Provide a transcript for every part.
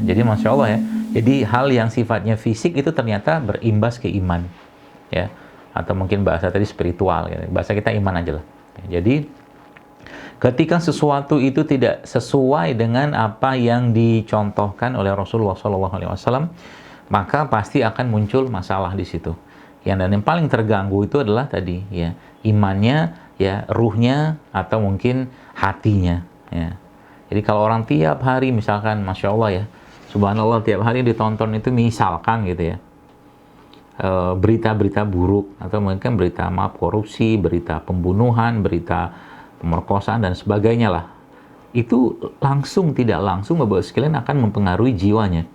Jadi Masya Allah ya, jadi hal yang sifatnya fisik itu ternyata berimbas ke iman, ya, atau mungkin bahasa tadi spiritual, ya. Bahasa kita iman aja lah. Jadi ketika sesuatu itu tidak sesuai dengan apa yang dicontohkan oleh Rasulullah SAW, maka pasti akan muncul masalah di situ. Dan yang paling terganggu itu adalah tadi, ya, imannya, ya, ruhnya, atau mungkin hatinya, ya. Jadi kalau orang tiap hari misalkan, Masya Allah ya, Subhanallah, tiap hari ditonton itu misalkan gitu ya, berita-berita buruk, atau mungkin berita korupsi, berita pembunuhan, berita pemerkosaan, dan sebagainya lah. Itu langsung tidak langsung Bapak sekalian akan mempengaruhi jiwanya.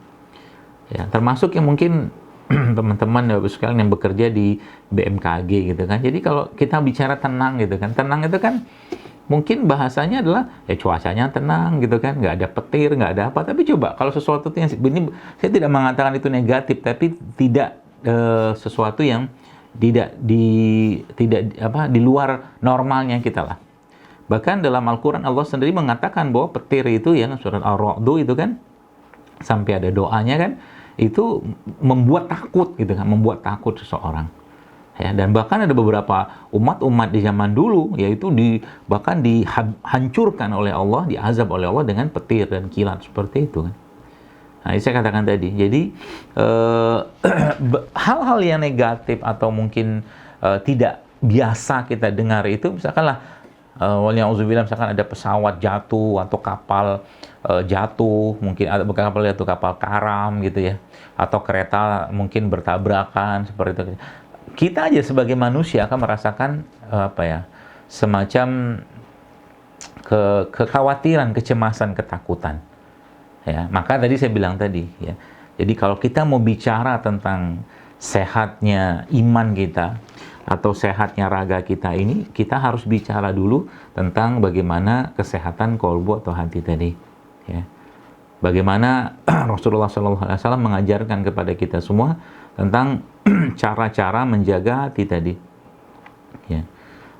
Ya, termasuk yang mungkin teman-teman Bapak sekalian yang bekerja di BMKG gitu kan. Jadi kalau kita bicara tenang gitu kan, tenang itu kan mungkin bahasanya adalah ya cuacanya tenang gitu kan, nggak ada petir, nggak ada apa. Tapi coba kalau sesuatu yang ini, saya tidak mengatakan itu negatif, tapi tidak sesuatu yang tidak di luar normalnya kita lah. Bahkan dalam Al-Quran Allah sendiri mengatakan bahwa petir itu, ya, surat Ar-Ra'd itu kan sampai ada doanya kan, itu membuat takut gitu kan, membuat takut seseorang. Ya, dan bahkan ada beberapa umat-umat di zaman dulu, yaitu bahkan dihancurkan oleh Allah, diazab oleh Allah dengan petir dan kilat seperti itu kan. Nah, ini saya katakan tadi. Jadi hal-hal yang negatif atau mungkin tidak biasa kita dengar itu, misalkanlah waliyauzubillah, misalkan ada pesawat jatuh atau kapal jatuh, mungkin ada bukan kapal jatuh, kapal karam gitu ya, atau kereta mungkin bertabrakan seperti itu. Kita aja sebagai manusia akan merasakan semacam kekhawatiran, kecemasan, ketakutan. Ya, maka tadi saya bilang tadi, ya. Jadi kalau kita mau bicara tentang sehatnya iman kita atau sehatnya raga kita ini, kita harus bicara dulu tentang bagaimana kesehatan kolbu atau hati tadi. Ya. Bagaimana Rasulullah SAW mengajarkan kepada kita semua tentang cara-cara menjaga hati tadi. Ya.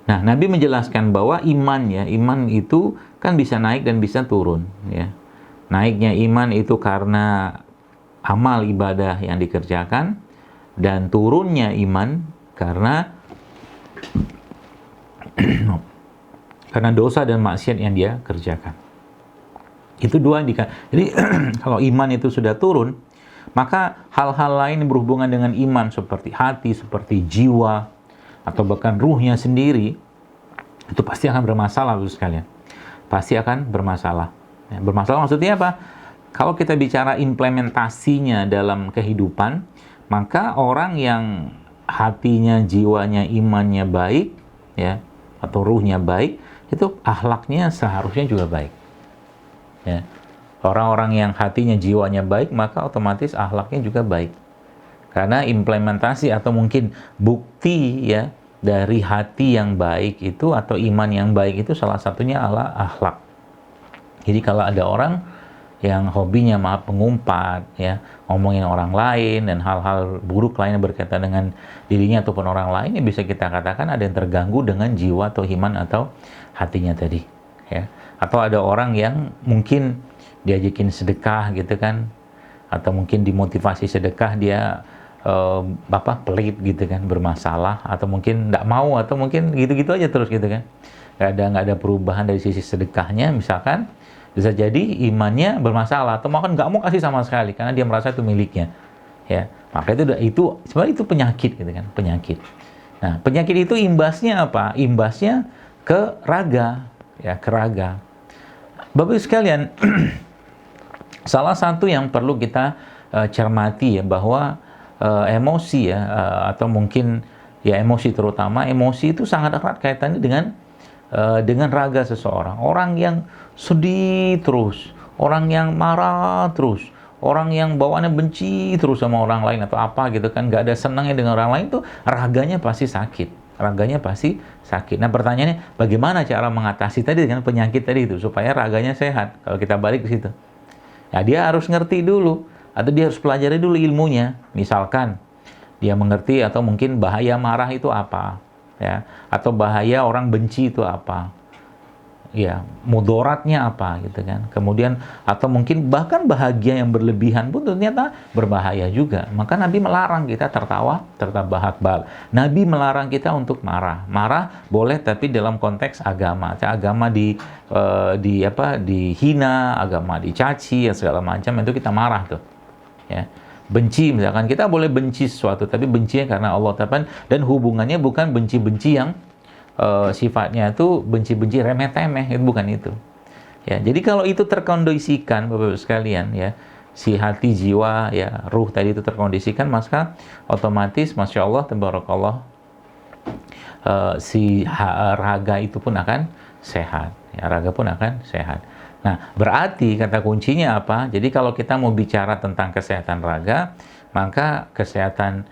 Nah, Nabi menjelaskan bahwa iman itu kan bisa naik dan bisa turun. Ya. Naiknya iman itu karena amal ibadah yang dikerjakan, dan turunnya iman karena dosa dan maksiat yang dia kerjakan. Itu dua indikasi. Jadi kalau iman itu sudah turun, maka hal-hal lain yang berhubungan dengan iman seperti hati, seperti jiwa, atau bahkan ruhnya sendiri, itu pasti akan bermasalah, Bapak sekalian. Pasti akan bermasalah. Ya, bermasalah maksudnya apa? Kalau kita bicara implementasinya dalam kehidupan, maka orang yang hatinya, jiwanya, imannya baik, ya, atau ruhnya baik, itu akhlaknya seharusnya juga baik. Ya. Orang-orang yang hatinya, jiwanya baik, maka otomatis akhlaknya juga baik. Karena implementasi atau mungkin bukti, ya, dari hati yang baik itu atau iman yang baik itu salah satunya adalah akhlak. Jadi kalau ada orang yang hobinya pengumpat, ya, ngomongin orang lain dan hal-hal buruk lainnya berkaitan dengan dirinya ataupun orang lain, ya bisa kita katakan ada yang terganggu dengan jiwa atau iman atau hatinya tadi, ya. Atau ada orang yang mungkin diajakin sedekah gitu kan, atau mungkin dimotivasi sedekah dia pelit gitu kan, bermasalah, atau mungkin tidak mau, atau mungkin gitu-gitu aja terus gitu kan, nggak ada perubahan dari sisi sedekahnya misalkan. Bisa jadi imannya bermasalah, atau bahkan nggak mau kasih sama sekali karena dia merasa itu miliknya, ya. Maka itu sebenarnya itu penyakit gitu kan, penyakit. Nah, penyakit itu imbasnya apa? Imbasnya ke raga, ya, ke raga. Bapak sekalian, salah satu yang perlu kita cermati, ya, bahwa emosi, ya, atau mungkin ya emosi, terutama emosi itu sangat erat kaitannya dengan raga seseorang. Orang yang sedih terus, orang yang marah terus, orang yang bawaannya benci terus sama orang lain atau apa gitu kan, nggak ada senangnya dengan orang lain, tuh raganya pasti sakit. Raganya pasti sakit. Nah, pertanyaannya bagaimana cara mengatasi tadi dengan penyakit tadi itu supaya raganya sehat? Kalau kita balik ke situ, ya, dia harus ngerti dulu, atau dia harus pelajari dulu ilmunya. Misalkan dia mengerti atau mungkin bahaya marah itu apa, ya, atau bahaya orang benci itu apa, ya mudaratnya apa gitu kan. Kemudian atau mungkin bahkan bahagia yang berlebihan pun ternyata berbahaya juga. Maka Nabi melarang kita tertawa, terbahak-bahak. Nabi melarang kita untuk marah. Marah boleh tapi dalam konteks agama. Agama dihina, agama dicaci, ya segala macam itu kita marah tuh. Ya. Benci misalkan kita boleh benci sesuatu tapi bencinya karena Allah dan hubungannya bukan benci-benci yang sifatnya itu benci-benci remeh-temeh, itu bukan itu. Ya, jadi kalau itu terkondisikan Bapak-Ibu sekalian ya, si hati, jiwa, ya, ruh tadi itu terkondisikan, maka otomatis Masya Allah, tabarakallah, raga itu pun akan sehat. Ya, raga pun akan sehat. Nah, berarti kata kuncinya apa? Jadi kalau kita mau bicara tentang kesehatan raga, maka kesehatan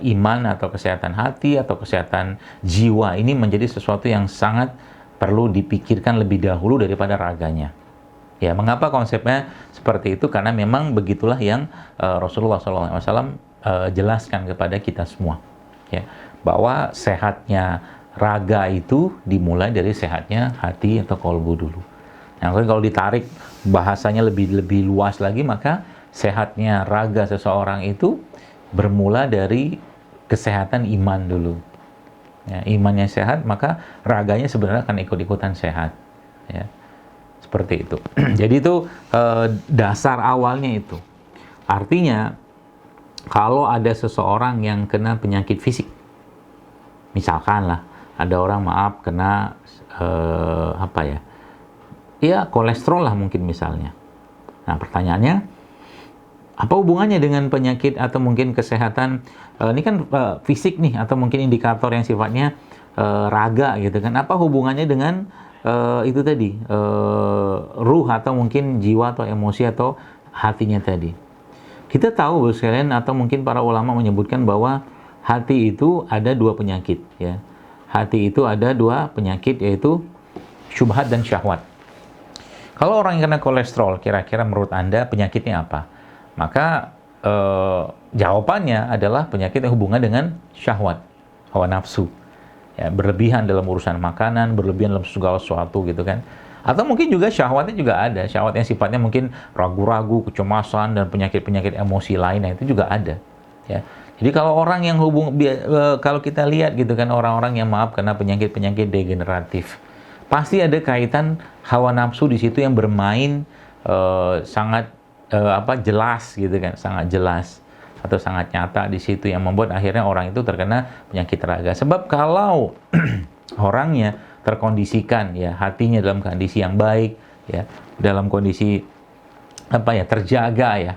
iman atau kesehatan hati atau kesehatan jiwa ini menjadi sesuatu yang sangat perlu dipikirkan lebih dahulu daripada raganya. Ya, mengapa konsepnya seperti itu? Karena memang begitulah yang Rasulullah SAW jelaskan kepada kita semua. Ya, bahwa sehatnya raga itu dimulai dari sehatnya hati atau kolbu dulu. Nah, kalau ditarik bahasanya lebih luas lagi, maka sehatnya raga seseorang itu bermula dari kesehatan iman dulu. Ya, imannya sehat, maka raganya sebenarnya akan ikut-ikutan sehat. Ya, seperti itu. Jadi itu dasar awalnya itu. Artinya, kalau ada seseorang yang kena penyakit fisik, misalkan lah, ada orang kena kolesterol lah mungkin misalnya. Nah, pertanyaannya, apa hubungannya dengan penyakit atau mungkin kesehatan? Ini kan fisik nih, atau mungkin indikator yang sifatnya raga gitu kan. Apa hubungannya dengan itu tadi, ruh atau mungkin jiwa atau emosi atau hatinya tadi? Kita tahu Bapak sekalian, atau mungkin para ulama menyebutkan bahwa hati itu ada dua penyakit. Ya. Hati itu ada dua penyakit, yaitu syubhat dan syahwat. Kalau orang yang kena kolesterol, kira-kira menurut Anda penyakitnya apa? Maka jawabannya adalah penyakit yang hubungan dengan syahwat, hawa nafsu. Ya, berlebihan dalam urusan makanan, berlebihan dalam segala sesuatu gitu kan. Atau mungkin juga syahwatnya juga ada, syahwat yang sifatnya mungkin ragu-ragu, kecemasan, dan penyakit-penyakit emosi lainnya itu juga ada. Ya. Jadi kalau orang yang kalau kita lihat gitu kan, orang-orang yang kena penyakit-penyakit degeneratif, pasti ada kaitan hawa nafsu di situ yang bermain sangat jelas gitu kan, sangat jelas atau sangat nyata di situ yang membuat akhirnya orang itu terkena penyakit raga. Sebab kalau orangnya terkondisikan, ya, hatinya dalam kondisi yang baik, ya, dalam kondisi terjaga, ya,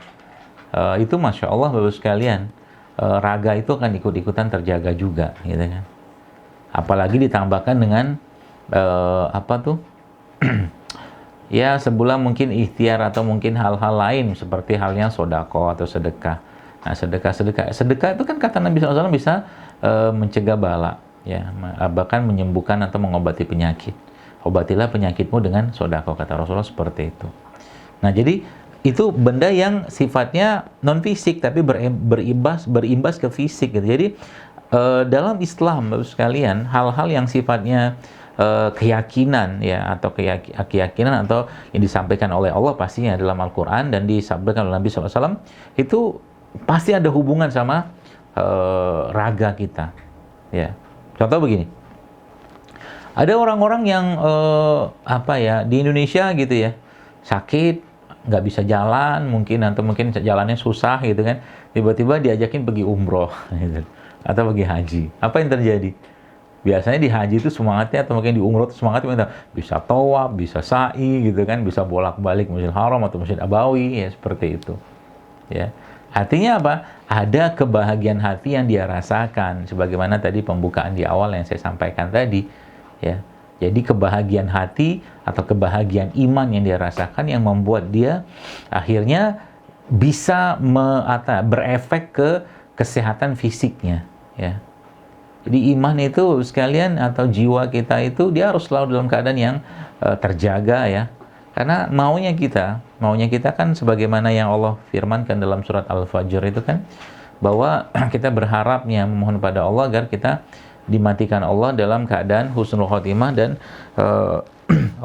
itu Masya Allah Bapak sekalian, raga itu akan ikut-ikutan terjaga juga gitu kan. Apalagi ditambahkan dengan ya, sebulan mungkin ikhtiar atau mungkin hal-hal lain seperti halnya sodako atau sedekah. Nah, sedekah itu kan kata Nabi SAW bisa mencegah bala, ya, bahkan menyembuhkan atau mengobati penyakit. Obatilah penyakitmu dengan sodako, kata Rasulullah seperti itu. Nah, jadi itu benda yang sifatnya non fisik tapi berimbas ke fisik gitu. Jadi dalam Islam Bapak sekalian, hal-hal yang sifatnya keyakinan, ya, atau keyakinan atau yang disampaikan oleh Allah pastinya dalam Al-Quran dan disampaikan oleh Nabi SAW, itu pasti ada hubungan sama raga kita, ya. Contoh begini, ada orang-orang yang di Indonesia gitu ya, sakit, nggak bisa jalan mungkin, atau mungkin jalannya susah gitu kan, tiba-tiba diajakin pergi umroh gitu, atau pergi haji. Apa yang terjadi? Biasanya di haji itu semangatnya, atau mungkin di umroh itu semangatnya bisa tawaf, bisa sa'i gitu kan, bisa bolak-balik Masjidil Haram atau Masjid Nabawi, ya, seperti itu. Ya. Artinya apa? Ada kebahagiaan hati yang dia rasakan, sebagaimana tadi pembukaan di awal yang saya sampaikan tadi, ya. Jadi kebahagiaan hati atau kebahagiaan iman yang dia rasakan yang membuat dia akhirnya bisa berefek ke kesehatan fisiknya, ya. Jadi iman itu sekalian atau jiwa kita itu dia harus selalu dalam keadaan yang terjaga, ya. Karena maunya kita kan sebagaimana yang Allah firmankan dalam surat Al-Fajr itu kan, bahwa kita berharapnya memohon pada Allah agar kita dimatikan Allah dalam keadaan husnul khotimah dan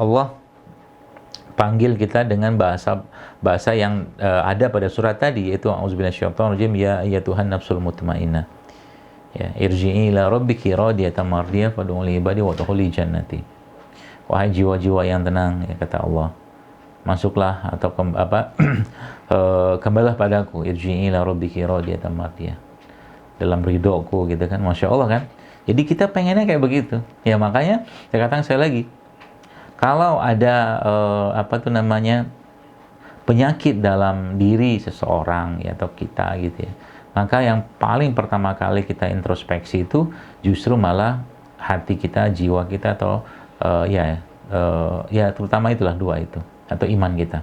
Allah panggil kita dengan bahasa yang ada pada surat tadi, yaitu auzubillahiminasyaitonirrajim, ya Tuhan nafsul mutmainnah, ya irji'i ila rabbiki radiyatan mardiyah fad'uuni ibadi wa dkhuli jannati. Wahai jiwa-jiwa yang tenang, ya kata Allah, masuklah atau kembalilah padaku, irji'i ila rabbiki radiyatan mardiyah, dalam ridhoku, gitu kan. Masya Allah kan. Jadi kita pengennya kayak begitu. Ya makanya saya katakan sekali lagi, kalau ada penyakit dalam diri seseorang, ya, atau kita gitu ya, maka yang paling pertama kali kita introspeksi itu justru malah hati kita, jiwa kita, atau terutama itulah dua itu, atau iman kita.